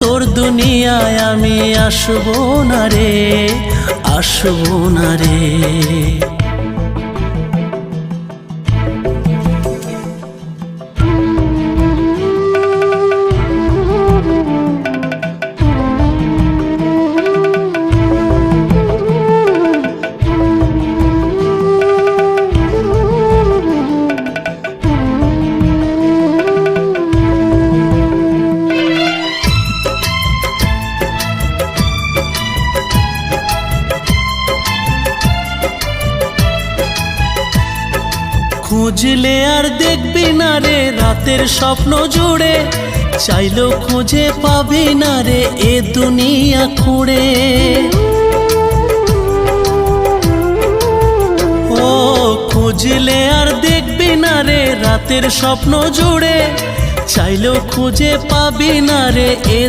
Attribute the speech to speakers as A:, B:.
A: তোর দুনিয়ায় আমি আসবো না রে, আসবো না রে। খুঁজলে আর দেখবি না রে রাতের স্বপ্ন জুড়ে, চাইলেও খুঁজে পাবি না রে এ দুনিয়া খুঁড়ে। ও খুঁজলে আর দেখবি না রে রাতের স্বপ্ন জুড়ে, চাইলেও খুঁজে পাবি না রে এ